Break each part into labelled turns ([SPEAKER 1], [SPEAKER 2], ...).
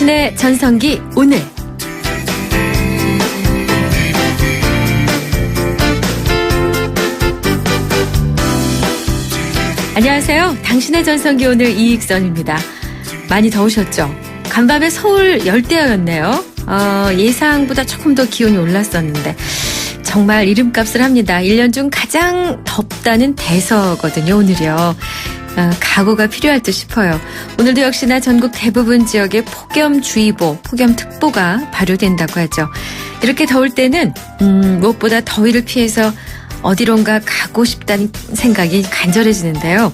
[SPEAKER 1] 당신의 전성기 오늘. 안녕하세요. 당신의 전성기 오늘 이익선입니다. 많이 더우셨죠? 간밤에 서울 열대야였네요. 예상보다 조금 더 기온이 올랐었는데 정말 이름값을 합니다. 1년 중 가장 덥다는 대서거든요. 오늘이요. 각오가 필요할 듯 싶어요. 오늘도 역시나 전국 대부분 지역에 폭염주의보, 폭염특보가 발효된다고 하죠. 이렇게 더울 때는 무엇보다 더위를 피해서 어디론가 가고 싶다는 생각이 간절해지는데요.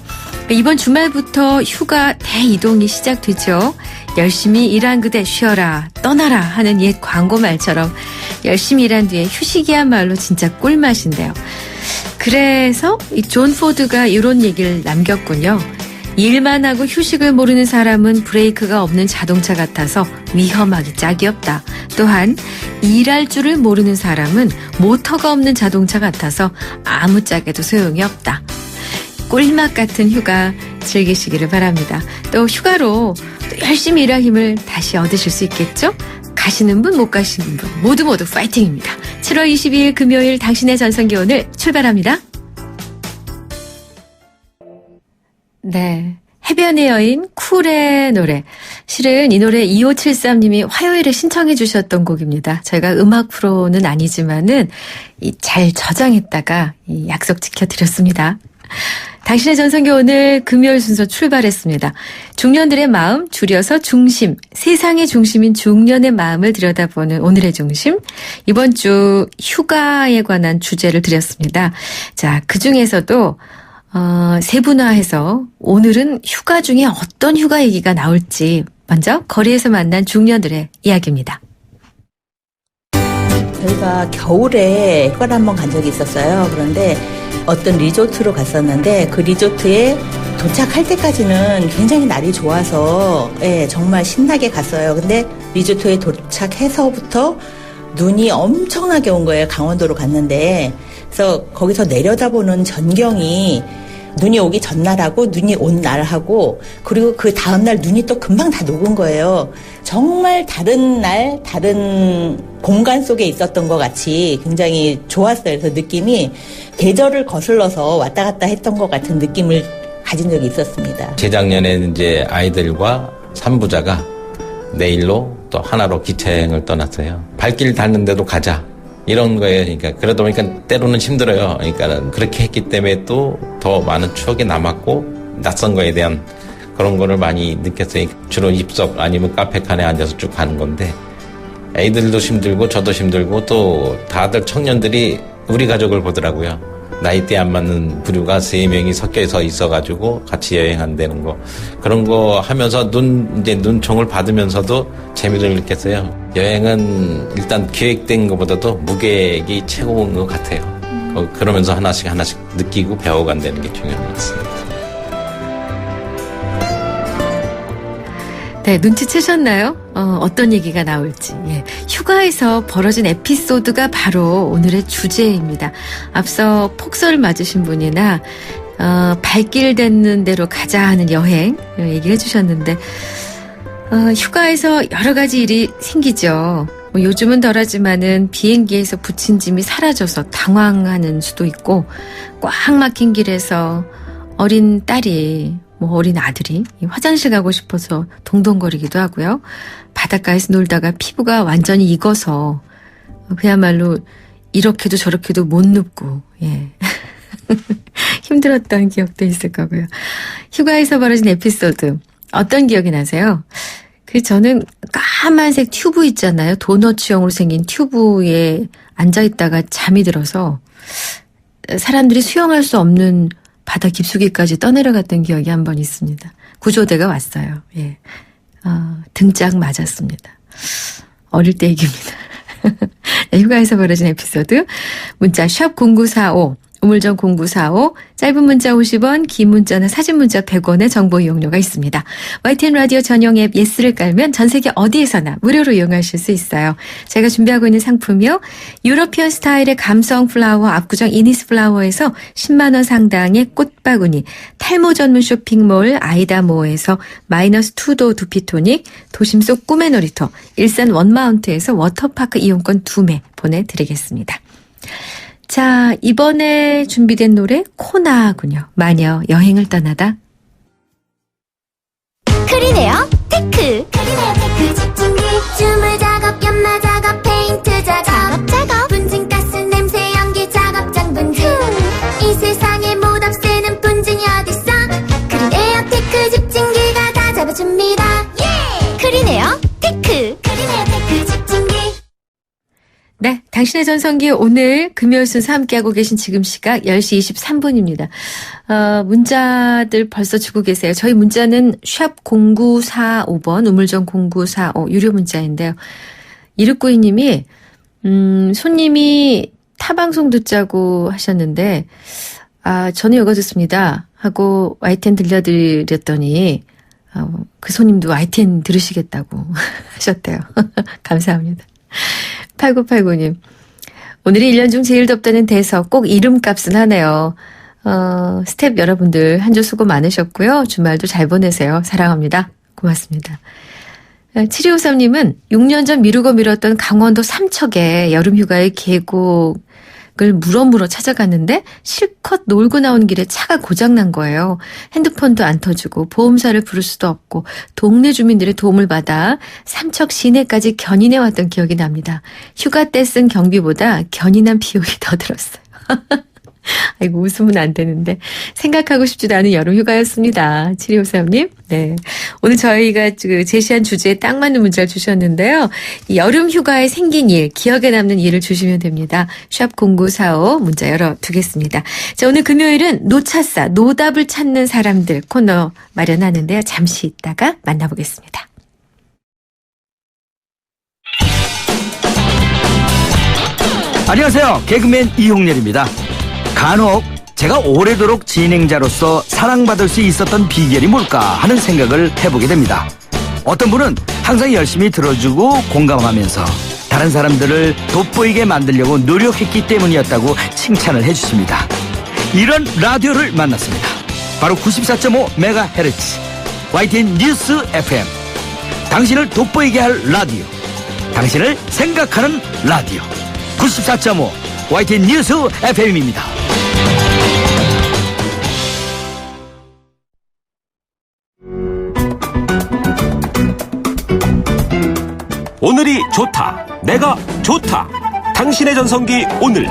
[SPEAKER 1] 이번 주말부터 휴가 대이동이 시작되죠. 열심히 일한 그대 쉬어라, 떠나라 하는 옛 광고 말처럼 열심히 일한 뒤에 휴식이야말로 진짜 꿀맛인데요. 그래서 이 존 포드가 이런 얘기를 남겼군요. 일만 하고 휴식을 모르는 사람은 브레이크가 없는 자동차 같아서 위험하기 짝이 없다. 또한 일할 줄을 모르는 사람은 모터가 없는 자동차 같아서 아무짝에도 소용이 없다. 꿀맛 같은 휴가 즐기시기를 바랍니다. 또 휴가로 또 열심히 일할 힘을 다시 얻으실 수 있겠죠? 가시는 분, 못 가시는 분 모두 파이팅입니다. 7월 22일 금요일 당신의 전성기 오늘 출발합니다. 네, 해변의 여인 쿨의 노래. 실은 이 노래 2573님이 화요일에 신청해 주셨던 곡입니다. 저희가 음악 프로는 아니지만은 잘 저장했다가 약속 지켜드렸습니다. 당신의 전성기 오늘 금요일 순서 출발했습니다. 중년들의 마음, 줄여서 중심, 세상의 중심인 중년의 마음을 들여다보는 오늘의 중심. 이번 주 휴가에 관한 주제를 드렸습니다. 자, 그중에서도 세분화해서 오늘은 휴가 중에 어떤 휴가 얘기가 나올지 먼저 거리에서 만난 중년들의 이야기입니다.
[SPEAKER 2] 저희가 겨울에 휴가를 한번 간 적이 있었어요. 그런데 어떤 리조트로 갔었는데 그 리조트에 도착할 때까지는 굉장히 날이 좋아서 정말 신나게 갔어요. 근데 리조트에 도착해서부터 눈이 엄청나게 온 거예요. 강원도로 갔는데. 그래서 거기서 내려다보는 전경이 눈이 오기 전날하고 눈이 온 날하고 그리고 그 다음날 눈이 또 금방 다 녹은 거예요. 정말 다른 날 다른 공간 속에 있었던 것 같이 굉장히 좋았어요. 그래서 느낌이 계절을 거슬러서 왔다 갔다 했던 것 같은 느낌을 가진 적이 있었습니다.
[SPEAKER 3] 재작년에 이제 아이들과 3부자가 내일로 또 하나로 기차여행을 떠났어요. 발길 닿는데도 가자. 이런 거예요. 그러니까 그러다 보니까 때로는 힘들어요. 그러니까 그렇게 했기 때문에 또 더 많은 추억이 남았고 낯선 거에 대한 그런 거를 많이 느꼈어요. 주로 입석 아니면 카페칸에 앉아서 쭉 가는 건데 애들도 힘들고 저도 힘들고 또 다들 청년들이 우리 가족을 보더라고요. 나이대 안 맞는 부류가 3명이 섞여서 있어가지고 같이 여행한다는 거 그런 거 하면서 눈총을 받으면서도 재미를 느꼈어요. 여행은 일단 계획된 것보다도 무계획이 최고인 것 같아요. 그러면서 하나씩 느끼고 배워간다는 게 중요한 것 같습니다.
[SPEAKER 1] 네, 눈치채셨나요? 어떤 얘기가 나올지. 예. 휴가에서 벌어진 에피소드가 바로 오늘의 주제입니다. 앞서 폭설을 맞으신 분이나 발길 닿는 대로 가자 하는 여행 얘기를 해주셨는데 휴가에서 여러 가지 일이 생기죠. 요즘은 덜하지만은 비행기에서 붙인 짐이 사라져서 당황하는 수도 있고 꽉 막힌 길에서 어린 딸이 어린 아들이 화장실 가고 싶어서 동동거리기도 하고요. 바닷가에서 놀다가 피부가 완전히 익어서 그야말로 이렇게도 저렇게도 못 눕고 힘들었던 기억도 있을 거고요. 휴가에서 벌어진 에피소드 어떤 기억이 나세요? 저는 까만색 튜브 있잖아요. 도너츠형으로 생긴 튜브에 앉아있다가 잠이 들어서 사람들이 수영할 수 없는 바다 깊숙이까지 떠내려갔던 기억이 한 번 있습니다. 구조대가 왔어요. 등짝 맞았습니다. 어릴 때 얘기입니다. 휴가에서 벌어진 에피소드 문자 샵 0945 우물정 0945, 짧은 문자 50원, 긴 문자나 사진 문자 100원의 정보 이용료가 있습니다. YTN 라디오 전용 앱 예스를 깔면 전 세계 어디에서나 무료로 이용하실 수 있어요. 제가 준비하고 있는 상품이요. 유러피언 스타일의 감성 플라워 압구정 이니스 플라워에서 10만 원 상당의 꽃바구니, 탈모 전문 쇼핑몰 아이다모어에서 -2도 두피토닉, 도심 속 꿈의 놀이터, 일산 원마운트에서 워터파크 이용권 2매 보내드리겠습니다. 자, 이번에 준비된 노래 코나군요. 마녀 여행을 떠나다.
[SPEAKER 4] 크리네어 테크. 크리네어 테크 집중기. 주물 작업, 연마 작업, 페인트 작업. 분진가스 냄새 연기 작업장 분진. 이 세상에 못 없애는 분진이 어딨어. 크리네어 테크 집중기가 다 잡아줍니다. 예! 크리네어 테크. 크리네어 테크 집중기.
[SPEAKER 1] 네, 당신의 전성기 오늘 금요일 순서 함께하고 계신 지금 시각 10시 23분입니다. 문자들 벌써 주고 계세요. 저희 문자는 샵 0945번, 우물정 0945 유료 문자인데요. 1692님이 손님이 타방송 듣자고 하셨는데 저는 이거 듣습니다 하고 YTN 들려드렸더니 그 손님도 YTN 들으시겠다고 하셨대요. 감사합니다. 8989님. 오늘이 1년 중 제일 덥다는 대석 꼭 이름값은 하네요. 스텝 여러분들 한 주 수고 많으셨고요. 주말도 잘 보내세요. 사랑합니다. 고맙습니다. 7253님은 6년 전 미루고 미뤘던 강원도 삼척에 여름휴가의 계곡을 물어 찾아갔는데 실컷 놀고 나온 길에 차가 고장난 거예요. 핸드폰도 안 터지고 보험사를 부를 수도 없고 동네 주민들의 도움을 받아 삼척 시내까지 견인해 왔던 기억이 납니다. 휴가 때 쓴 경비보다 견인한 비용이 더 들었어요. 아이고 웃으면 안 되는데 생각하고 싶지도 않은 여름휴가였습니다. 7253님. 네, 오늘 저희가 제시한 주제에 딱 맞는 문자를 주셨는데요. 이 여름휴가에 생긴 일, 기억에 남는 일을 주시면 됩니다. 샵 0945 문자 열어두겠습니다. 자, 오늘 금요일은 노차싸, 노답을 찾는 사람들 코너 마련하는데요. 잠시 있다가 만나보겠습니다.
[SPEAKER 5] 안녕하세요. 개그맨 이홍렬입니다. 간혹 제가 오래도록 진행자로서 사랑받을 수 있었던 비결이 뭘까 하는 생각을 해보게 됩니다. 어떤 분은 항상 열심히 들어주고 공감하면서 다른 사람들을 돋보이게 만들려고 노력했기 때문이었다고 칭찬을 해주십니다. 이런 라디오를 만났습니다. 바로 94.5MHz YTN 뉴스 FM. 당신을 돋보이게 할 라디오, 당신을 생각하는 라디오 94.5 YTN 뉴스 FM입니다.
[SPEAKER 6] 오늘이 좋다. 내가 좋다. 당신의 전성기 오늘.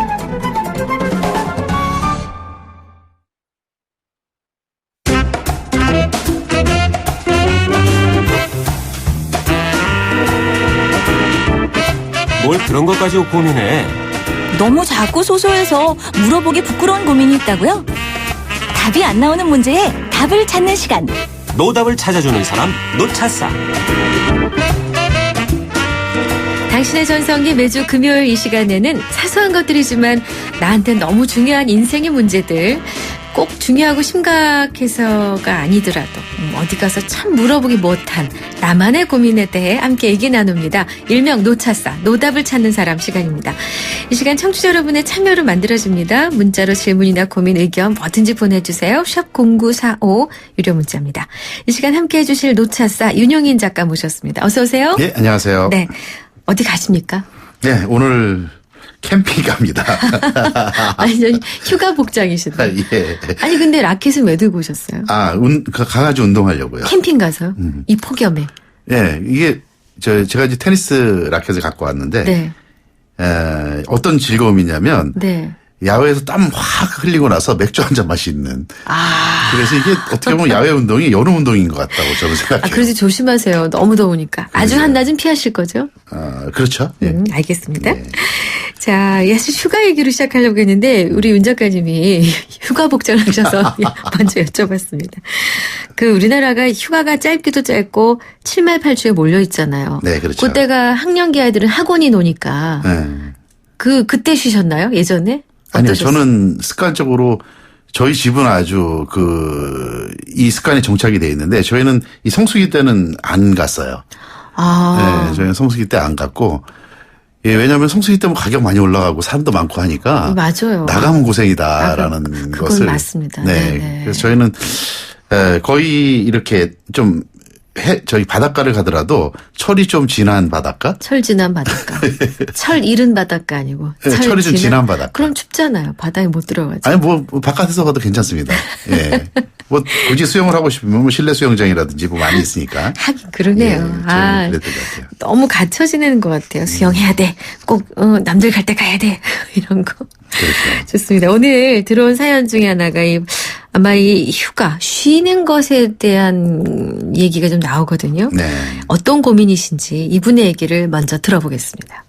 [SPEAKER 6] 뭘 그런 것까지 고민해.
[SPEAKER 7] 너무 작고 소소해서 물어보기 부끄러운 고민이 있다고요? 답이 안 나오는 문제에 답을 찾는 시간.
[SPEAKER 6] 노답을 찾아주는 사람 노차싸.
[SPEAKER 1] 당신의 전성기 매주 금요일 이 시간에는 사소한 것들이지만 나한테 너무 중요한 인생의 문제들, 꼭 중요하고 심각해서가 아니더라도 어디 가서 참 물어보기 못한 나만의 고민에 대해 함께 얘기 나눕니다. 일명 노차싸, 노답을 찾는 사람 시간입니다. 이 시간 청취자 여러분의 참여로 만들어집니다. 문자로 질문이나 고민, 의견 뭐든지 보내주세요. 샵 0945 유료 문자입니다. 이 시간 함께 해주실 노차싸 윤용인 작가 모셨습니다. 어서 오세요.
[SPEAKER 8] 예, 안녕하세요.
[SPEAKER 1] 네, 어디 가십니까?
[SPEAKER 8] 네, 오늘 캠핑 갑니다.
[SPEAKER 1] 아니, 저 휴가 복장이신데.
[SPEAKER 8] 예.
[SPEAKER 1] 아니, 근데 라켓은 왜 들고 오셨어요?
[SPEAKER 8] 가가지고 운동하려고요.
[SPEAKER 1] 캠핑 가서요? 이 폭염에.
[SPEAKER 8] 예, 이게, 제가 이제 테니스 라켓을 갖고 왔는데.
[SPEAKER 1] 네.
[SPEAKER 8] 어떤 즐거움이냐면.
[SPEAKER 1] 네.
[SPEAKER 8] 야외에서 땀 확 흘리고 나서 맥주 한 잔 마시는. 그래서 이게 어떻게 보면 야외 운동이 여름 운동인 것 같다고 저는 생각해요.
[SPEAKER 1] 그래서 조심하세요. 너무 더우니까. 아주
[SPEAKER 8] 그래요.
[SPEAKER 1] 한낮은 피하실 거죠?
[SPEAKER 8] 그렇죠. 예.
[SPEAKER 1] 알겠습니다.
[SPEAKER 8] 예.
[SPEAKER 1] 자, 사실 휴가 얘기로 시작하려고 했는데 우리 윤 작가님이 휴가 복장을 하셔서 먼저 여쭤봤습니다. 우리나라가 휴가가 짧기도 짧고 7말 8주에 몰려 있잖아요.
[SPEAKER 8] 네, 그렇죠.
[SPEAKER 1] 그때가 학년기 아이들은 학원이 노니까.
[SPEAKER 8] 네.
[SPEAKER 1] 그때 쉬셨나요? 예전에?
[SPEAKER 8] 아니요,
[SPEAKER 1] 어떠셨어요?
[SPEAKER 8] 저는 습관적으로 저희 집은 아주 이 습관이 정착이 돼 있는데 저희는 이 성수기 때는 안 갔어요. 네, 저희는 성수기 때 안 갔고 예, 왜냐하면 성수기 때면 가격 많이 올라가고 사람도 많고 하니까
[SPEAKER 1] 맞아요.
[SPEAKER 8] 나가면 고생이다라는
[SPEAKER 1] 그건
[SPEAKER 8] 것을
[SPEAKER 1] 맞습니다.
[SPEAKER 8] 네,
[SPEAKER 1] 네네.
[SPEAKER 8] 그래서 저희는 거의 이렇게 좀 저희 바닷가를 가더라도 철이 좀 진한 바닷가?
[SPEAKER 1] 철 지난 바닷가. 철 잃은 바닷가 아니고.
[SPEAKER 8] 네, 철이 좀 진한 바닷가.
[SPEAKER 1] 그럼 춥잖아요. 바다에 못 들어가죠.
[SPEAKER 8] 아니 뭐 바깥에서 가도 괜찮습니다. 예. 뭐 굳이 수영을 하고 싶으면 뭐 실내 수영장이라든지 뭐 많이 있으니까.
[SPEAKER 1] 하긴 그러네요.
[SPEAKER 8] 예, 저는
[SPEAKER 1] 아,
[SPEAKER 8] 그랬던 것 같아요.
[SPEAKER 1] 너무 갇혀 지내는 것 같아요. 수영해야 돼. 꼭 남들 갈 때 가야 돼. 이런 거.
[SPEAKER 8] 그렇죠.
[SPEAKER 1] 좋습니다. 오늘 들어온 사연 중에 하나가 아마 이 휴가, 쉬는 것에 대한 얘기가 좀 나오거든요.
[SPEAKER 8] 네.
[SPEAKER 1] 어떤 고민이신지 이분의 얘기를 먼저 들어보겠습니다.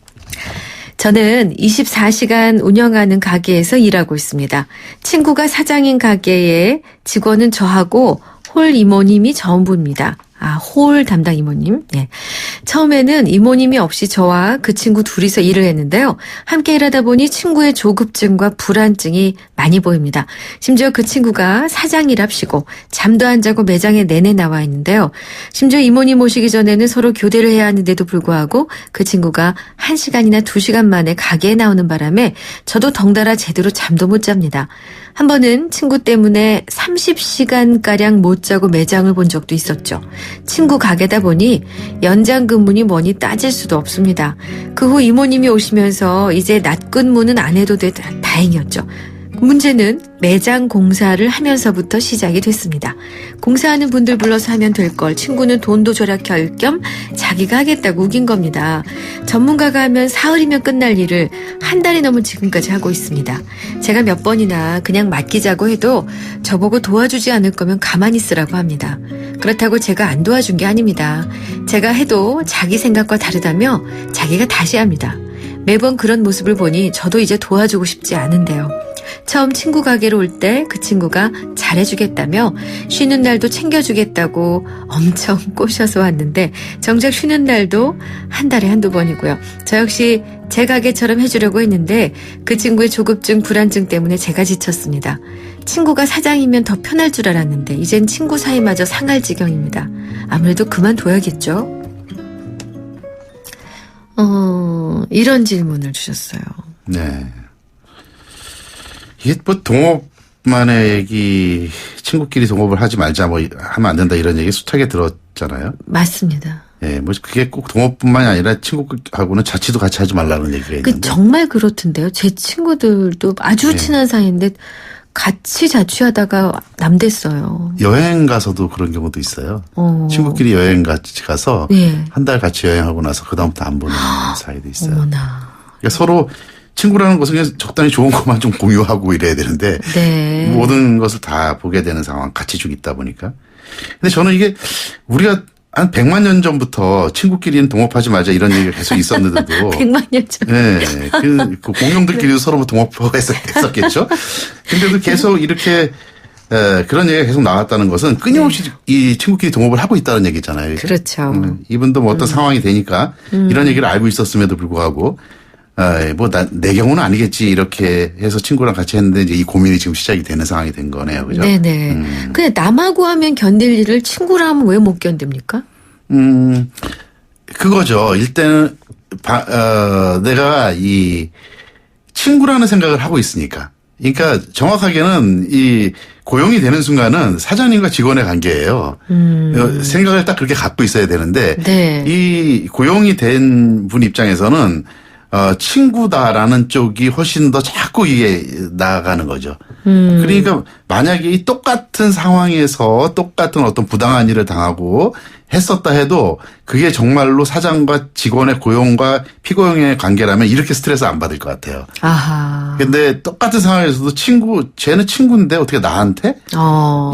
[SPEAKER 1] 저는 24시간 운영하는 가게에서 일하고 있습니다. 친구가 사장인 가게에 직원은 저하고 홀 이모님이 전부입니다. 홀 담당 이모님. 네. 처음에는 이모님이 없이 저와 그 친구 둘이서 일을 했는데요. 함께 일하다 보니 친구의 조급증과 불안증이 많이 보입니다. 심지어 그 친구가 사장이랍시고 잠도 안 자고 매장에 내내 나와 있는데요. 심지어 이모님 오시기 전에는 서로 교대를 해야 하는데도 불구하고 그 친구가 1시간이나 2시간 만에 가게에 나오는 바람에 저도 덩달아 제대로 잠도 못 잡니다. 한 번은 친구 때문에 30시간가량 못 자고 매장을 본 적도 있었죠. 친구 가게다 보니 연장 근무니 뭐니 따질 수도 없습니다. 그 후 이모님이 오시면서 이제 낮 근무는 안 해도 돼 다행이었죠. 문제는 매장 공사를 하면서부터 시작이 됐습니다. 공사하는 분들 불러서 하면 될 걸 친구는 돈도 절약해 할 겸 자기가 하겠다고 우긴 겁니다. 전문가가 하면 사흘이면 끝날 일을 한 달이 넘은 지금까지 하고 있습니다. 제가 몇 번이나 그냥 맡기자고 해도 저보고 도와주지 않을 거면 가만히 있으라고 합니다. 그렇다고 제가 안 도와준 게 아닙니다. 제가 해도 자기 생각과 다르다며 자기가 다시 합니다. 매번 그런 모습을 보니 저도 이제 도와주고 싶지 않은데요. 처음 친구 가게로 올 때 그 친구가 잘해주겠다며 쉬는 날도 챙겨주겠다고 엄청 꼬셔서 왔는데 정작 쉬는 날도 한 달에 한두 번이고요. 저 역시 제 가게처럼 해주려고 했는데 그 친구의 조급증, 불안증 때문에 제가 지쳤습니다. 친구가 사장이면 더 편할 줄 알았는데 이젠 친구 사이마저 상할 지경입니다. 아무래도 그만둬야겠죠? 이런 질문을 주셨어요.
[SPEAKER 8] 네. 이게 뭐 동업만의 얘기, 친구끼리 동업을 하지 말자, 뭐 하면 안 된다 이런 얘기 숱하게 들었잖아요.
[SPEAKER 1] 맞습니다.
[SPEAKER 8] 예, 뭐 그게 꼭 동업뿐만이 아니라 친구하고는 자취도 같이 하지 말라는 얘기가 있는데.
[SPEAKER 1] 정말 그렇던데요. 제 친구들도 아주 친한 사이인데 같이 자취하다가 남됐어요.
[SPEAKER 8] 여행 가서도 그런 경우도 있어요. 친구끼리 여행 같이 가서
[SPEAKER 1] 네.
[SPEAKER 8] 한 달 같이 여행하고 나서 그다음부터 안 보는 사이도 있어요.
[SPEAKER 1] 어머나.
[SPEAKER 8] 그러니까 서로 친구라는 것은 그냥 적당히 좋은 것만 좀 공유하고 이래야 되는데
[SPEAKER 1] 네.
[SPEAKER 8] 모든 것을 다 보게 되는 상황 같이 쭉 있다 보니까. 근데 저는 이게 우리가 한 100만 년 전부터 친구끼리는 동업하지 말자 이런 얘기가 계속 있었는데도
[SPEAKER 1] 100만 년 전.
[SPEAKER 8] 네, 그 공룡들끼리도 서로 뭐 동업하고 했었겠죠. 근데도 계속 이렇게 그런 얘기가 계속 나왔다는 것은 끊임없이 이 친구끼리 동업을 하고 있다는 얘기잖아요.
[SPEAKER 1] 그렇죠.
[SPEAKER 8] 이분도 뭐 어떤 상황이 되니까 이런 얘기를 알고 있었음에도 불구하고 뭐 내 경우는 아니겠지 이렇게 해서 친구랑 같이 했는데 이제 이 고민이 지금 시작이 되는 상황이 된 거네요, 그죠?
[SPEAKER 1] 네네. 근데 남하고 하면 견딜 일을 친구랑 하면 왜 못 견딥니까?
[SPEAKER 8] 그거죠. 일단은 내가 이 친구라는 생각을 하고 있으니까. 그러니까 정확하게는 이 고용이 되는 순간은 사장님과 직원의 관계예요. 생각을 딱 그렇게 갖고 있어야 되는데
[SPEAKER 1] 네.
[SPEAKER 8] 이 고용이 된 분 입장에서는 친구다라는 쪽이 훨씬 더 자꾸 이게 나아가는 거죠. 그러니까 만약에 이 똑같은 상황에서 똑같은 어떤 부당한 일을 당하고 했었다 해도 그게 정말로 사장과 직원의 고용과 피고용의 관계라면 이렇게 스트레스 안 받을 것 같아요.
[SPEAKER 1] 아하.
[SPEAKER 8] 근데 똑같은 상황에서도 쟤는 친구인데 어떻게 나한테?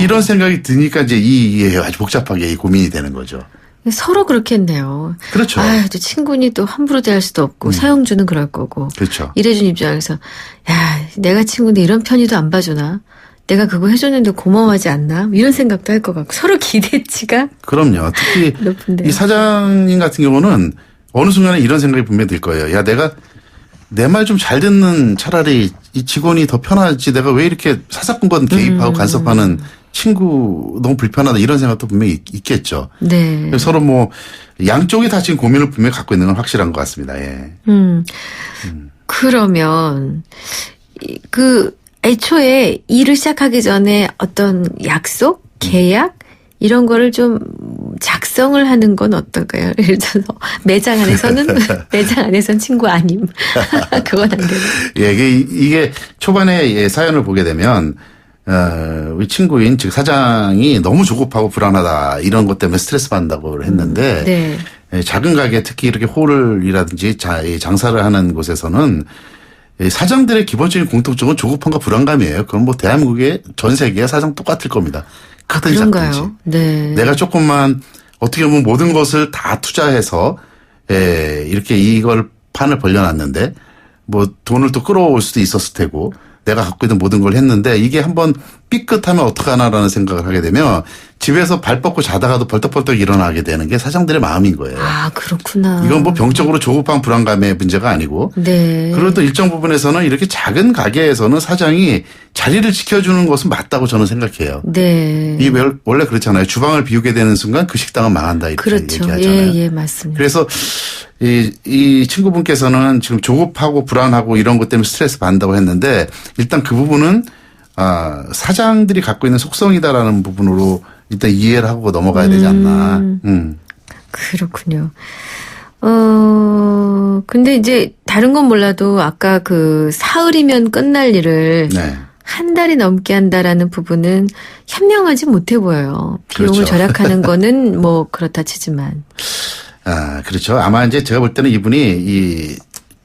[SPEAKER 8] 이런 생각이 드니까 이제 이게 아주 복잡하게 이 고민이 되는 거죠.
[SPEAKER 1] 서로 그렇게 했네요.
[SPEAKER 8] 그렇죠.
[SPEAKER 1] 또 친구니 또 함부로 대할 수도 없고 사용주는 그럴 거고.
[SPEAKER 8] 그렇죠.
[SPEAKER 1] 이래준 입장에서 야 내가 친구인데 이런 편의도 안 봐주나. 내가 그거 해줬는데 고마워하지 않나. 이런 생각도 할 것 같고. 서로 기대치가.
[SPEAKER 8] 그럼요. 특히
[SPEAKER 1] 높은데요.
[SPEAKER 8] 이 사장님 같은 경우는 어느 순간에 이런 생각이 분명히 들 거예요. 야 내가 내 말 좀 잘 듣는 차라리 이 직원이 더 편하지 내가 왜 이렇게 사사건건 개입하고 간섭하는 친구 너무 불편하다 이런 생각도 분명히 있겠죠.
[SPEAKER 1] 네.
[SPEAKER 8] 서로 뭐 양쪽이 다 지금 고민을 분명히 갖고 있는 건 확실한 것 같습니다. 예.
[SPEAKER 1] 그러면 애초에 일을 시작하기 전에 어떤 약속, 계약 이런 거를 좀 작성을 하는 건 어떨까요? 예를 들어서 매장 안에서는 친구 아님. 그건 안 되나?
[SPEAKER 8] 예, 이게 초반에 사연을 보게 되면 우리 친구인 즉 사장이 너무 조급하고 불안하다 이런 것 때문에 스트레스 받는다고 했는데
[SPEAKER 1] 네.
[SPEAKER 8] 작은 가게 특히 이렇게 홀이라든지 장사를 하는 곳에서는 사장들의 기본적인 공통점은 조급함과 불안감이에요. 그건 뭐 대한민국의 전 세계의 사장 똑같을 겁니다. 크든지 작든지.
[SPEAKER 1] 그런가요? 네.
[SPEAKER 8] 내가 조금만 어떻게 보면 모든 것을 다 투자해서 이렇게 이걸 판을 벌려놨는데 뭐 돈을 또 끌어올 수도 있었을 테고 내가 갖고 있는 모든 걸 했는데 이게 한번 삐끗하면 어떡하나라는 생각을 하게 되면 집에서 발 뻗고 자다가도 벌떡벌떡 일어나게 되는 게 사장들의 마음인 거예요.
[SPEAKER 1] 아, 그렇구나.
[SPEAKER 8] 이건 뭐 병적으로 조급한 불안감의 문제가 아니고.
[SPEAKER 1] 네.
[SPEAKER 8] 그리고 또 일정 부분에서는 이렇게 작은 가게에서는 사장이 자리를 지켜주는 것은 맞다고 저는 생각해요.
[SPEAKER 1] 네.
[SPEAKER 8] 이 원래 그렇잖아요. 주방을 비우게 되는 순간 그 식당은 망한다 이렇게
[SPEAKER 1] 그렇죠.
[SPEAKER 8] 얘기하잖아요.
[SPEAKER 1] 예, 맞습니다.
[SPEAKER 8] 그래서 이 친구분께서는 지금 조급하고 불안하고 이런 것 때문에 스트레스 받는다고 했는데 일단 그 부분은 사장들이 갖고 있는 속성이다라는 부분으로 일단 이해를 하고 넘어가야 되지 않나.
[SPEAKER 1] 그렇군요. 근데 이제 다른 건 몰라도 아까 사흘이면 끝날 일을
[SPEAKER 8] 네.
[SPEAKER 1] 한 달이 넘게 한다라는 부분은 현명하지 못해 보여요. 비용을
[SPEAKER 8] 그렇죠.
[SPEAKER 1] 절약하는 거는 뭐 그렇다 치지만.
[SPEAKER 8] 그렇죠. 아마 이제 제가 볼 때는 이분이 이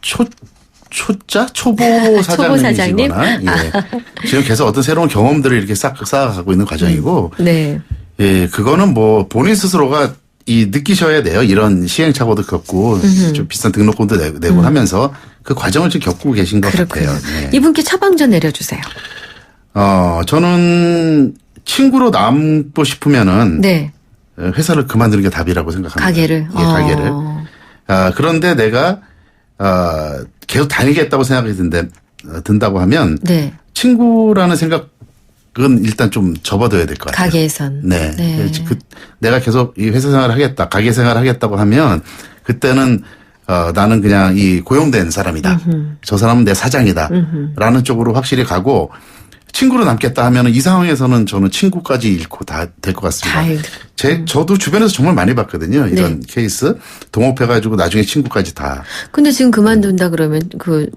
[SPEAKER 8] 초보 사장님이시거나 예. 지금 계속 어떤 새로운 경험들을 이렇게 쌓아가고 있는 과정이고
[SPEAKER 1] 네.
[SPEAKER 8] 예, 그거는 뭐 본인 스스로가 느끼셔야 돼요. 이런 시행착오도 겪고 좀 비싼 등록금도 내고 하면서 그 과정을 지금 겪고 계신 것
[SPEAKER 1] 그렇군요.
[SPEAKER 8] 같아요. 네.
[SPEAKER 1] 이분께 처방전 내려주세요.
[SPEAKER 8] 저는 친구로 남고 싶으면은
[SPEAKER 1] 네.
[SPEAKER 8] 회사를 그만두는 게 답이라고 생각합니다.
[SPEAKER 1] 가게를.
[SPEAKER 8] 예, 가게를. 그런데 내가 계속 다니겠다고 생각이 든다고 하면
[SPEAKER 1] 네.
[SPEAKER 8] 친구라는 생각은 일단 좀 접어둬야 될 것 같아요.
[SPEAKER 1] 가게에선.
[SPEAKER 8] 네.
[SPEAKER 1] 네.
[SPEAKER 8] 내가 계속 이 회사 생활을 하겠다, 가게 생활을 하겠다고 하면 그때는 나는 그냥 이 고용된 사람이다. 저 사람은 내 사장이다. 라는 쪽으로 확실히 가고 친구로 남겠다 하면은 이 상황에서는 저는 친구까지 잃고 다 될 것 같습니다. 저도 주변에서 정말 많이 봤거든요. 이런 케이스. 동업해가지고 나중에 친구까지 다.
[SPEAKER 1] 근데 지금 그만둔다 그러면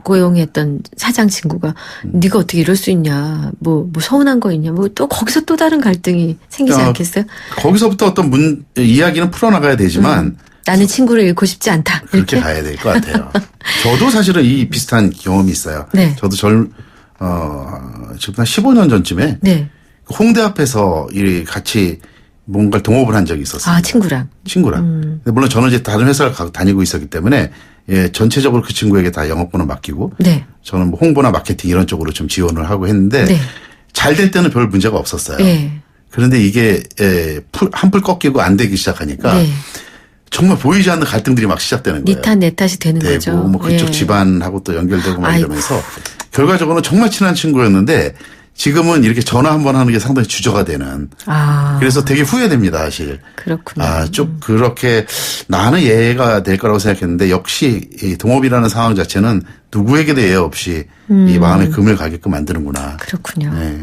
[SPEAKER 1] 고용했던 사장 친구가 네가 어떻게 이럴 수 있냐. 뭐 서운한 거 있냐. 뭐 또 거기서 또 다른 갈등이 생기지 않겠어요?
[SPEAKER 8] 거기서부터 어떤 이야기는 풀어나가야 되지만 나는
[SPEAKER 1] 친구를 잃고 싶지 않다.
[SPEAKER 8] 그렇게 가야 될 것 같아요. 저도 사실은 이 비슷한 경험이 있어요.
[SPEAKER 1] 네.
[SPEAKER 8] 저도 지금 한 15년 전쯤에
[SPEAKER 1] 네.
[SPEAKER 8] 홍대 앞에서 같이 뭔가를 동업을 한 적이 있었어요.
[SPEAKER 1] 친구랑.
[SPEAKER 8] 근데 물론 저는 이제 다른 회사를 다니고 있었기 때문에 전체적으로 그 친구에게 다 영업부는 맡기고
[SPEAKER 1] 네.
[SPEAKER 8] 저는 뭐 홍보나 마케팅 이런 쪽으로 좀 지원을 하고 했는데
[SPEAKER 1] 네.
[SPEAKER 8] 잘 될 때는 별 문제가 없었어요.
[SPEAKER 1] 네.
[SPEAKER 8] 그런데 이게 한풀 꺾이고 안 되기 시작하니까
[SPEAKER 1] 네.
[SPEAKER 8] 정말 보이지 않는 갈등들이 막 시작되는 거예요.
[SPEAKER 1] 네 탓, 내 탓이 되는 거죠.
[SPEAKER 8] 뭐 그쪽
[SPEAKER 1] 예.
[SPEAKER 8] 집안하고 또 연결되고 막 이러면서 결과적으로는 정말 친한 친구였는데 지금은 이렇게 전화 한번 하는 게 상당히 주저가 되는. 그래서 되게 후회됩니다, 사실.
[SPEAKER 1] 그렇군요.
[SPEAKER 8] 좀 그렇게 나는 예가 될 거라고 생각했는데 역시 이 동업이라는 상황 자체는 누구에게도 예외 없이 이 마음에 금을 가게끔 만드는구나.
[SPEAKER 1] 그렇군요.
[SPEAKER 8] 네.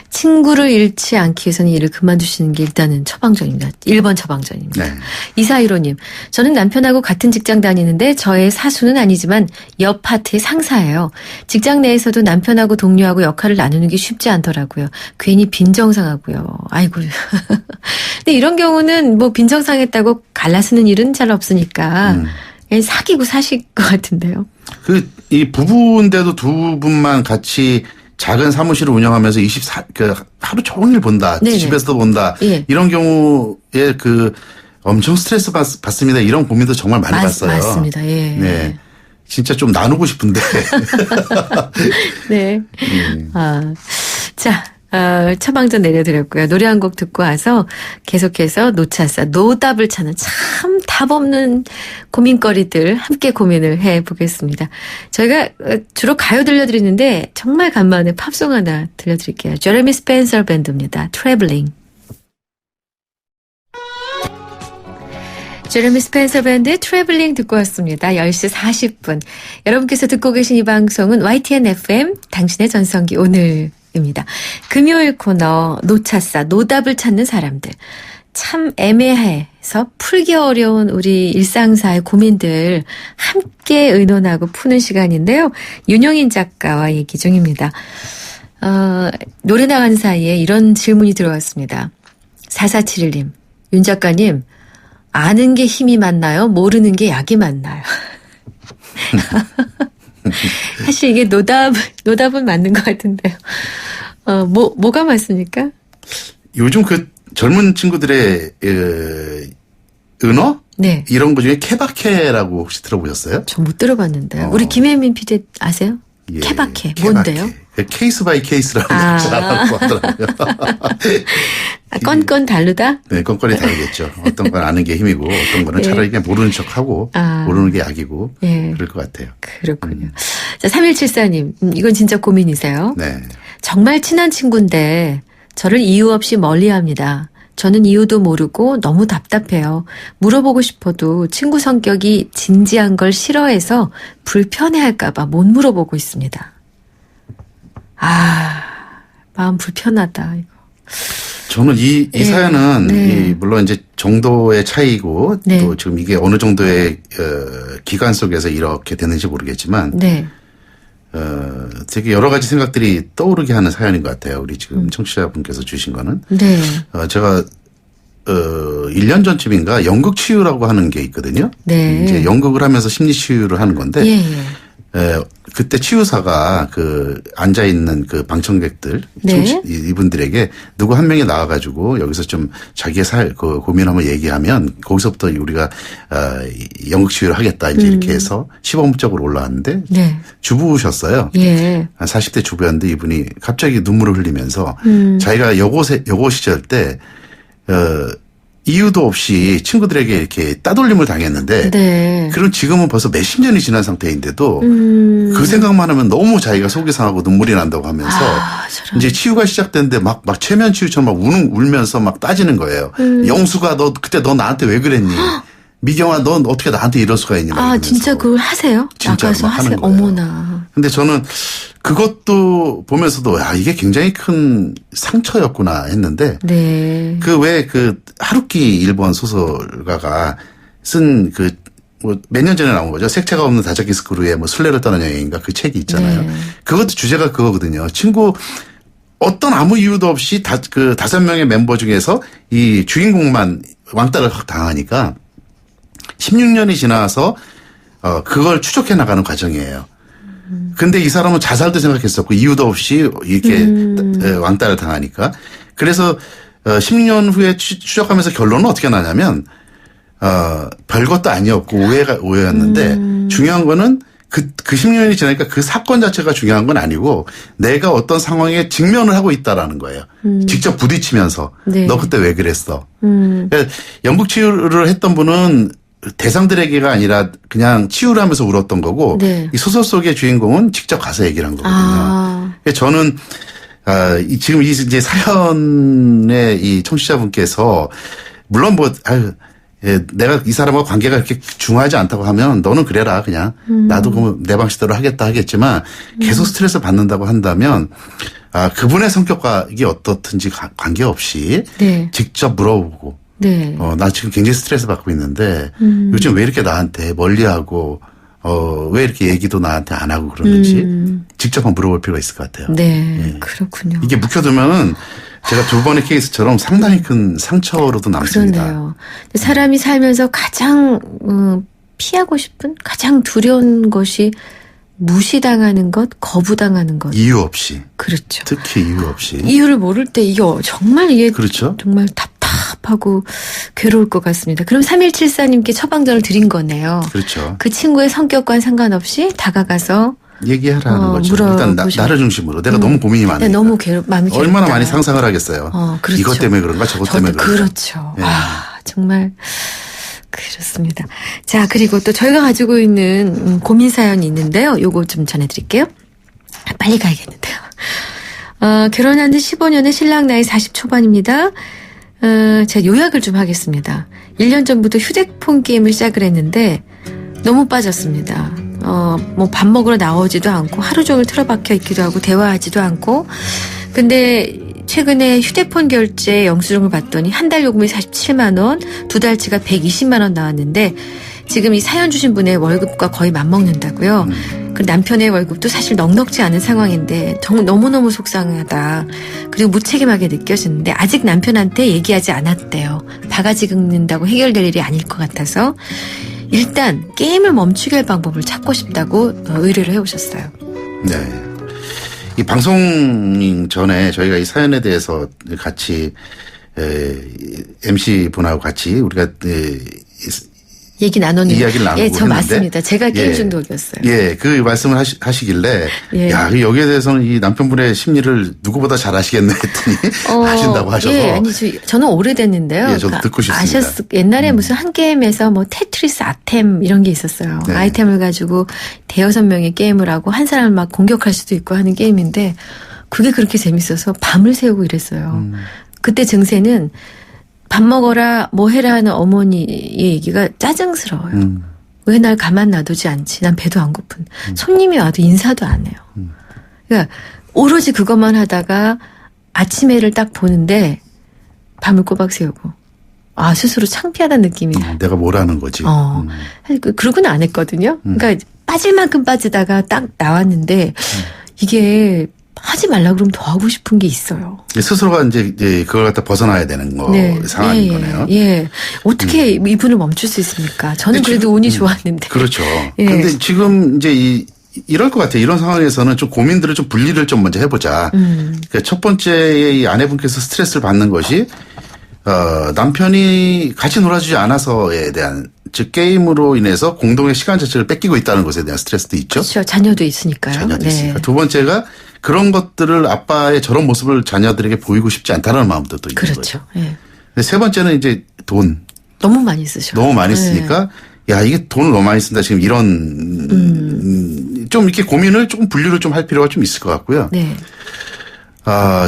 [SPEAKER 1] 친구를 잃지 않기 위해서는 일을 그만두시는 게 일단은 처방전입니다. 1번 처방전입니다.
[SPEAKER 8] 네.
[SPEAKER 1] 2415님, 저는 남편하고 같은 직장 다니는데 저의 사수는 아니지만 옆 파트의 상사예요. 직장 내에서도 남편하고 동료하고 역할을 나누는 게 쉽지 않더라고요. 괜히 빈정상하고요. 아이고. 근데 이런 경우는 뭐 빈정상했다고 갈라쓰는 일은 잘 없으니까 그냥 사귀고 사실 것 같은데요.
[SPEAKER 8] 이 부부인데도 두 분만 같이 작은 사무실을 운영하면서 하루 종일 본다.
[SPEAKER 1] 네네.
[SPEAKER 8] 집에서도 본다.
[SPEAKER 1] 예.
[SPEAKER 8] 이런 경우에 엄청 스트레스 받습니다. 이런 고민도 정말 많이 봤어요.
[SPEAKER 1] 맞습니다. 예.
[SPEAKER 8] 네. 진짜 좀 나누고 싶은데.
[SPEAKER 1] 네. 자, 처방전 내려드렸고요. 노래 한 곡 듣고 와서 계속해서 노차사, 노답을 찾는 참 답 없는 고민거리들 함께 고민을 해보겠습니다. 저희가 주로 가요 들려드리는데 정말 간만에 팝송 하나 들려드릴게요. 제레미 스펜서 밴드입니다. 트래블링. 제레미 스펜서 밴드의 트래블링 듣고 왔습니다. 10시 40분. 여러분께서 듣고 계신 이 방송은 YTN FM 당신의 전성기 오늘입니다. 금요일 코너 노차사 노답을 찾는 사람들. 참 애매해서 풀기 어려운 우리 일상사의 고민들 함께 의논하고 푸는 시간인데요. 윤영인 작가와 얘기 중입니다. 노래 나가는 사이에 이런 질문이 들어왔습니다. 4471님, 윤 작가님, 아는 게 힘이 맞나요? 모르는 게 약이 맞나요? 사실 이게 노답은 맞는 것 같은데요. 뭐가 맞습니까?
[SPEAKER 8] 요즘 그 젊은 친구들의 은어?
[SPEAKER 1] 네.
[SPEAKER 8] 이런 것 중에 케바케라고 혹시 들어보셨어요?
[SPEAKER 1] 저 못 들어봤는데요. 우리 김혜민 PD 아세요?
[SPEAKER 8] 예,
[SPEAKER 1] 케바케. 뭔데요?
[SPEAKER 8] 케이스 바이 케이스라고 잘하고 하더라고요.
[SPEAKER 1] 건건 다르다?
[SPEAKER 8] 네, 건건이 다르겠죠. 어떤 건 아는 게 힘이고 어떤 거는
[SPEAKER 1] 예.
[SPEAKER 8] 차라리 그냥 모르는 척하고 모르는 게 약이고 그럴 것 같아요.
[SPEAKER 1] 그렇군요. 자, 3174님. 이건 진짜 고민이세요?
[SPEAKER 8] 네.
[SPEAKER 1] 정말 친한 친구인데 저를 이유 없이 멀리합니다. 저는 이유도 모르고 너무 답답해요. 물어보고 싶어도 친구 성격이 진지한 걸 싫어해서 불편해할까봐 못 물어보고 있습니다. 마음 불편하다. 이거.
[SPEAKER 8] 저는 이 사연은 물론 이제 정도의 차이고 또 지금 이게 어느 정도의 기간 속에서 이렇게 되는지 모르겠지만 되게 여러 가지 생각들이 떠오르게 하는 사연인 것 같아요. 우리 지금 청취자분께서 주신 거는.
[SPEAKER 1] 네.
[SPEAKER 8] 제가 1년 전쯤인가 연극 치유라고 하는 게 있거든요.
[SPEAKER 1] 네.
[SPEAKER 8] 이제 연극을 하면서 심리 치유를 하는 건데 그때 치유사가 그 앉아 있는 그 방청객들 이분들에게 누구 한 명이 나와가지고 여기서 좀 자기의 그 고민 한번 얘기하면 거기서부터 우리가 연극 치유를 하겠다 이제 이렇게 해서 시범적으로 올라왔는데 주부셨어요. 한 40대 주부였는데 이분이 갑자기 눈물을 흘리면서 자기가 여고 시절 때 이유도 없이 친구들에게 이렇게 따돌림을 당했는데 그럼 지금은 벌써 몇십 년이 지난 상태인데도 그 생각만 하면 너무 자기가 속이 상하고 눈물이 난다고 하면서 이제 치유가 시작됐는데 막 최면 치유처럼 막 울면서 막 따지는 거예요. 영수가 그때 너 나한테 왜 그랬니? 미경아 넌 어떻게 나한테 이럴 수가 있니?
[SPEAKER 1] 진짜 그걸 하세요?
[SPEAKER 8] 진짜
[SPEAKER 1] 나가서 하세요? 어머나.
[SPEAKER 8] 근데 저는 그것도 보면서도 이게 굉장히 큰 상처였구나 했는데 그 하루키 일본 소설가가 쓴 몇 년 전에 나온 거죠. 색채가 없는 다자키스쿠르의 순례를 떠난 여행인가 그 책이 있잖아요. 그것도 주제가 그거거든요. 어떤 아무 이유도 없이 5명의 멤버 중에서 이 주인공만 왕따를 당하니까 16년이 지나서 그걸 추적해 나가는 과정이에요. 근데 이 사람은 자살도 생각했었고 이유도 없이 이렇게 왕따를 당하니까 그래서 16년 후에 추적하면서 결론은 어떻게 나냐면 별것도 아니었고 오해였는데 중요한 거는 그 16년이 지나니까 그 사건 자체가 중요한 건 아니고 내가 어떤 상황에 직면을 하고 있다라는 거예요. 직접 부딪히면서 너 그때 왜 그랬어? 그러니까 연극 치유를 했던 분은 대상들에게가 아니라 그냥 치유를 하면서 울었던 거고 이 소설 속의 주인공은 직접 가서 얘기를 한 거거든요. 그래서 저는 지금 이제 사연의 이 청취자분께서 물론 내가 이 사람과 관계가 그렇게 중요하지 않다고 하면 너는 그래라 그냥 나도 그러면 내 방식대로 하겠다 하겠지만 계속 스트레스 받는다고 한다면 그분의 성격과 이게 어떻든지 관계없이 직접 물어보고 나 지금 굉장히 스트레스 받고 있는데 요즘 왜 이렇게 나한테 멀리하고 왜 이렇게 얘기도 나한테 안 하고 그러는지 직접 한번 물어볼 필요가 있을 것 같아요.
[SPEAKER 1] 그렇군요.
[SPEAKER 8] 이게 묵혀두면은 제가 두 번의 케이스처럼 상당히 큰 상처로도 남습니다.
[SPEAKER 1] 그러네요. 사람이 살면서 가장 피하고 싶은 가장 두려운 것이 무시당하는 것, 거부당하는 것.
[SPEAKER 8] 이유 없이.
[SPEAKER 1] 그렇죠.
[SPEAKER 8] 특히 이유 없이.
[SPEAKER 1] 이유를 모를 때 정말 이게
[SPEAKER 8] 그렇죠.
[SPEAKER 1] 정말 답답하고 괴로울 것 같습니다. 그럼 3174님께 처방전을 드린 거네요.
[SPEAKER 8] 그렇죠.
[SPEAKER 1] 그 친구의 성격과는 상관없이 다가가서
[SPEAKER 8] 얘기하라는 거죠. 일단 나를 중심으로 내가 너무 고민이 많으니까.
[SPEAKER 1] 네, 너무 마음이 괴롭다.
[SPEAKER 8] 얼마나 많이 상상을 하겠어요.
[SPEAKER 1] 그렇죠.
[SPEAKER 8] 이것 때문에 그런가 저것 때문에 그런가.
[SPEAKER 1] 그렇죠.
[SPEAKER 8] 예.
[SPEAKER 1] 정말 그렇습니다. 자, 그리고 또 저희가 가지고 있는 고민 사연이 있는데요. 요거 좀 전해드릴게요. 빨리 가야겠는데요. 결혼한 지 15년에 신랑 나이 40 초반입니다. 제가 요약을 좀 하겠습니다. 1년 전부터 휴대폰 게임을 시작을 했는데 너무 빠졌습니다. 뭐 밥 먹으러 나오지도 않고 하루 종일 틀어박혀 있기도 하고 대화하지도 않고. 근데 최근에 휴대폰 결제 영수증을 봤더니 한 달 요금이 47만 원, 두 달치가 120만 원 나왔는데 지금 이 사연 주신 분의 월급과 거의 맞먹는다고요. 그 남편의 월급도 사실 넉넉지 않은 상황인데 너무너무 속상하다. 그리고 무책임하게 느껴지는데 아직 남편한테 얘기하지 않았대요. 바가지 긁는다고 해결될 일이 아닐 것 같아서 일단 게임을 멈추게 할 방법을 찾고 싶다고 의뢰를 해오셨어요.
[SPEAKER 8] 네. 이 방송 전에 저희가 이 사연에 대해서 같이 MC 분하고 같이 우리가
[SPEAKER 1] 얘기 나눴는데.
[SPEAKER 8] 이야기를 나누고
[SPEAKER 1] 예, 저
[SPEAKER 8] 했는데.
[SPEAKER 1] 맞습니다. 제가 게임 중독이었어요.
[SPEAKER 8] 예, 그 말씀을 하시길래
[SPEAKER 1] 예.
[SPEAKER 8] 야, 여기에 대해서는 이 남편분의 심리를 누구보다 잘 아시겠네 했더니 아신다고 하셔서.
[SPEAKER 1] 예, 아니 저는 오래됐는데요.
[SPEAKER 8] 예, 저도 듣고 싶습니다.
[SPEAKER 1] 옛날에 무슨 한 게임에서 뭐 테트리스 아템 이런 게 있었어요.
[SPEAKER 8] 네.
[SPEAKER 1] 아이템을 가지고 대여섯 명의 게임을 하고 한 사람을 막 공격할 수도 있고 하는 게임인데 그게 그렇게 재밌어서 밤을 새우고 이랬어요. 그때 증세는 밥 먹어라 뭐 해라 하는 어머니의 얘기가 짜증스러워요. 왜 날 가만 놔두지 않지? 난 배도 안 고픈. 손님이 와도 인사도 안 해요. 그러니까 오로지 그것만 하다가 아침에를 딱 보는데 밤을 꼬박 새우고 스스로 창피하다는 느낌이.
[SPEAKER 8] 내가 뭘 하는 거지.
[SPEAKER 1] 그러고는 안 했거든요. 그러니까 빠질 만큼 빠지다가 딱 나왔는데 이게 하지 말라 그러면 더 하고 싶은 게 있어요.
[SPEAKER 8] 스스로가 이제 그걸 갖다 벗어나야 되는 상황인 거네요.
[SPEAKER 1] 예. 어떻게 이분을 멈출 수 있습니까? 저는 그래도 운이 좋았는데.
[SPEAKER 8] 그렇죠.
[SPEAKER 1] 예.
[SPEAKER 8] 근데 지금 이제 이럴 것 같아요. 이런 상황에서는 좀 고민들을 좀 분리를 좀 먼저 해보자. 그러니까 첫 번째 이 아내분께서 스트레스를 받는 것이 남편이 같이 놀아주지 않아서에 대한 즉 게임으로 인해서 공동의 시간 자체를 뺏기고 있다는 것에 대한 스트레스도 있죠.
[SPEAKER 1] 그렇죠. 자녀도 있으니까요.
[SPEAKER 8] 자녀도
[SPEAKER 1] 네.
[SPEAKER 8] 있으니까. 두 번째가 그런 것들을 아빠의 저런 모습을 자녀들에게 보이고 싶지 않다는 마음도 또 있는
[SPEAKER 1] 그렇죠.
[SPEAKER 8] 거죠.
[SPEAKER 1] 예.
[SPEAKER 8] 세 번째는 이제 돈.
[SPEAKER 1] 너무 많이 쓰셔.
[SPEAKER 8] 너무 많이 쓰니까 야 이게 돈을 너무 많이 쓴다 지금 이런 좀 이렇게 고민을 조금 분류를 좀 할 필요가 좀 있을 것 같고요.
[SPEAKER 1] 네.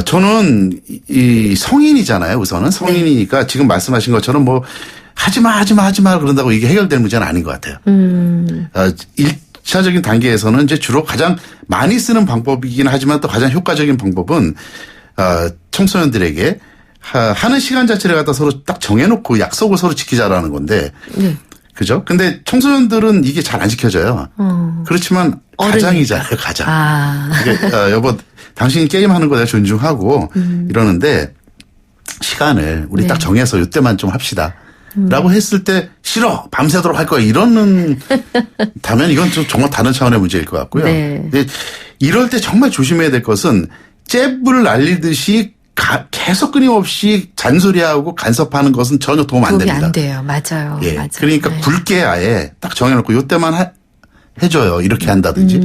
[SPEAKER 8] 저는 이 성인이잖아요. 우선은 성인이니까 지금 말씀하신 것처럼 뭐 하지마 그런다고 이게 해결될 문제는 아닌 것 같아요. 1차적인 단계에서는 이제 주로 가장 많이 쓰는 방법이긴 하지만 또 가장 효과적인 방법은 청소년들에게 하는 시간 자체를 갖다 서로 딱 정해놓고 약속을 서로 지키자라는 건데. 네. 그죠? 근데 청소년들은 이게 잘 안 지켜져요. 그렇지만 가장이잖아요, 가장. 그러니까 여보, 당신이 게임하는 거 내가 존중하고 이러는데 시간을 우리 딱 정해서 이때만 좀 합시다. 라고 했을 때 싫어 밤새도록 할 거야 이러는 다면 이건 좀 정말 다른 차원의 문제일 것 같고요.
[SPEAKER 1] 네.
[SPEAKER 8] 근데 이럴 때 정말 조심해야 될 것은 잽을 날리듯이 계속 끊임없이 잔소리하고 간섭하는 것은 전혀 도움 안 됩니다.
[SPEAKER 1] 도움이 안 돼요. 맞아요.
[SPEAKER 8] 예.
[SPEAKER 1] 맞아요.
[SPEAKER 8] 그러니까
[SPEAKER 1] 네.
[SPEAKER 8] 굵게 아예 딱 정해놓고 이때만 해줘요. 이렇게 한다든지.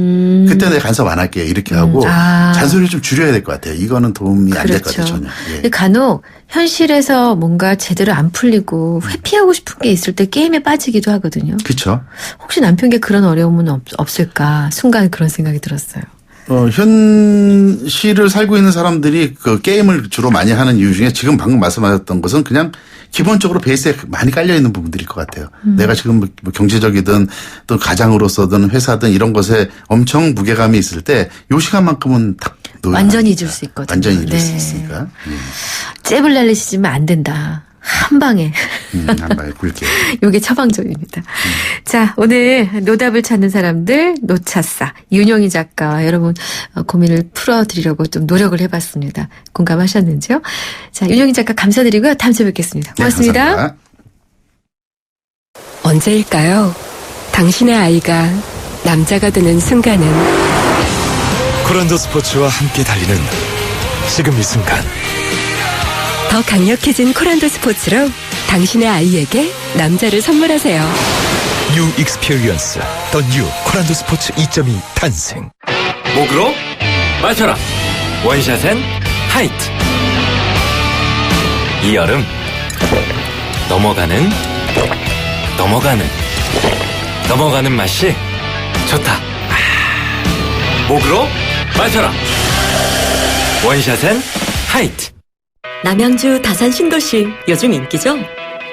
[SPEAKER 8] 그때 내가 간섭 안 할게요. 이렇게 하고 잔소리를 좀 줄여야 될 것 같아요. 이거는 도움이 안 될 것 같아요. 전혀. 예.
[SPEAKER 1] 근데 간혹 현실에서 뭔가 제대로 안 풀리고 회피하고 싶은 게 있을 때 게임에 빠지기도 하거든요.
[SPEAKER 8] 그렇죠.
[SPEAKER 1] 혹시 남편께 그런 어려움은 없을까? 순간 그런 생각이 들었어요.
[SPEAKER 8] 현실을 살고 있는 사람들이 그 게임을 주로 많이 하는 이유 중에 지금 방금 말씀하셨던 것은 그냥 기본적으로 베이스에 많이 깔려 있는 부분들일 것 같아요. 내가 지금 뭐 경제적이든 또 가장으로서든 회사든 이런 것에 엄청 무게감이 있을 때 요 시간만큼은 딱
[SPEAKER 1] 완전히 잊을 수 있거든요.
[SPEAKER 8] 완전히 잊을 수 있으니까.
[SPEAKER 1] 잽을 날리시면 안 된다. 한 방에.
[SPEAKER 8] 한 방에 굵게.
[SPEAKER 1] 요게 처방전입니다. 자, 오늘 노답을 찾는 사람들 노차사 윤영희 작가와 여러분 고민을 풀어드리려고 좀 노력을 해봤습니다. 공감하셨는지요? 자, 윤영희 작가 감사드리고요. 다음 주에 뵙겠습니다. 고맙습니다.
[SPEAKER 8] 네, 감사합니다.
[SPEAKER 9] 언제일까요? 당신의 아이가 남자가 되는 순간은
[SPEAKER 10] 코란도 스포츠와 함께 달리는 지금 이 순간
[SPEAKER 9] 더 강력해진 코란도 스포츠로 당신의 아이에게 남자를 선물하세요.
[SPEAKER 10] New Experience, The New 코란도 스포츠 2.2 탄생. 목으로 마셔라. 원샷엔 하이트. 이 여름 넘어가는 맛이 좋다. 목으로 마셔라. 원샷엔 하이트.
[SPEAKER 11] 남양주 다산 신도시 요즘 인기죠?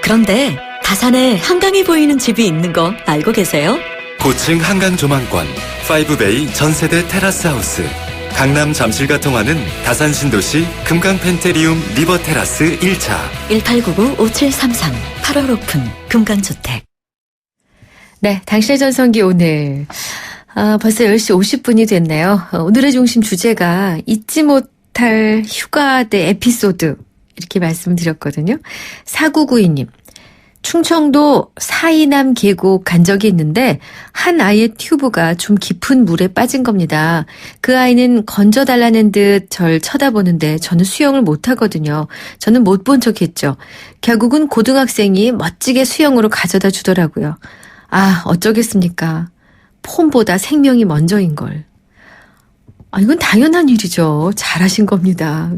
[SPEAKER 11] 그런데 다산에 한강이 보이는 집이 있는 거 알고 계세요?
[SPEAKER 10] 고층 한강 조망권 5베이 전세대 테라스 하우스. 강남 잠실과 통하는 다산 신도시 금강 펜테리움 리버 테라스 1차.
[SPEAKER 11] 1899-5733 8월 오픈 금강주택.
[SPEAKER 1] 네, 당신의 전성기 오늘 벌써 10시 50분이 됐네요. 오늘의 중심 주제가 잊지 못할 휴가대 에피소드 이렇게 말씀드렸거든요. 4992님. 충청도 사이남 계곡 간 적이 있는데 한 아이의 튜브가 좀 깊은 물에 빠진 겁니다. 그 아이는 건져달라는 듯 절 쳐다보는데 저는 수영을 못하거든요. 저는 못 본 척했죠. 결국은 고등학생이 멋지게 수영으로 가져다 주더라고요. 아, 어쩌겠습니까. 폼보다 생명이 먼저인 걸. 아, 이건 당연한 일이죠. 잘하신 겁니다.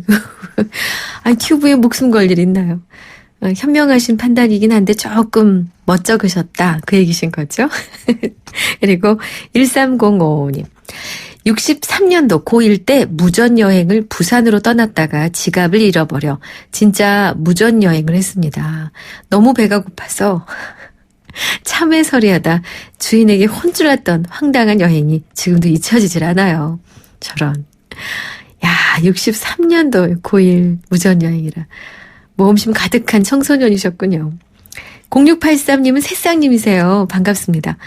[SPEAKER 1] 아니, 튜브에 목숨 걸 일 있나요? 현명하신 판단이긴 한데 조금 멋쩍으셨다. 그 얘기신 거죠? 그리고 1305님. 63년도 고1 때 무전여행을 부산으로 떠났다가 지갑을 잃어버려 진짜 무전여행을 했습니다. 너무 배가 고파서 참외서리하다 주인에게 혼쭐 났던 황당한 여행이 지금도 잊혀지질 않아요. 저런. 야, 63년도 고1 무전여행이라. 모험심 가득한 청소년이셨군요. 0683님은 새싹님이세요. 반갑습니다.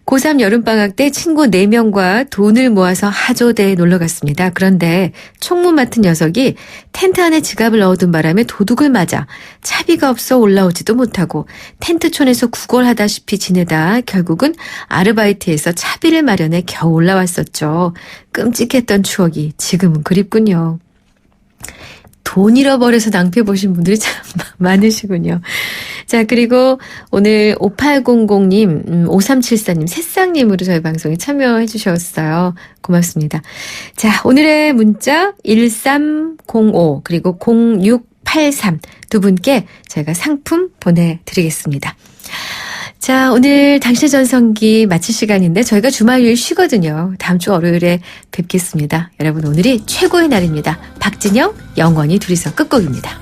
[SPEAKER 1] 고3 여름방학 때 친구 4명과 돈을 모아서 하조대에 놀러 갔습니다. 그런데 총무 맡은 녀석이 텐트 안에 지갑을 넣어둔 바람에 도둑을 맞아 차비가 없어 올라오지도 못하고 텐트촌에서 구걸하다시피 지내다 결국은 아르바이트에서 차비를 마련해 겨우 올라왔었죠. 끔찍했던 추억이 지금은 그립군요. 돈 잃어버려서 낭패 보신 분들이 참 많으시군요. 자, 그리고 오늘 5800님, 5374님, 새싹님으로 저희 방송에 참여해 주셨어요. 고맙습니다. 자, 오늘의 문자 1305 그리고 0683 두 분께 저희가 상품 보내드리겠습니다. 자, 오늘 당신의 전성기 마칠 시간인데 저희가 주말휴일 쉬거든요. 다음 주 월요일에 뵙겠습니다. 여러분 오늘이 최고의 날입니다. 박진영, 영원히 둘이서 끝곡입니다.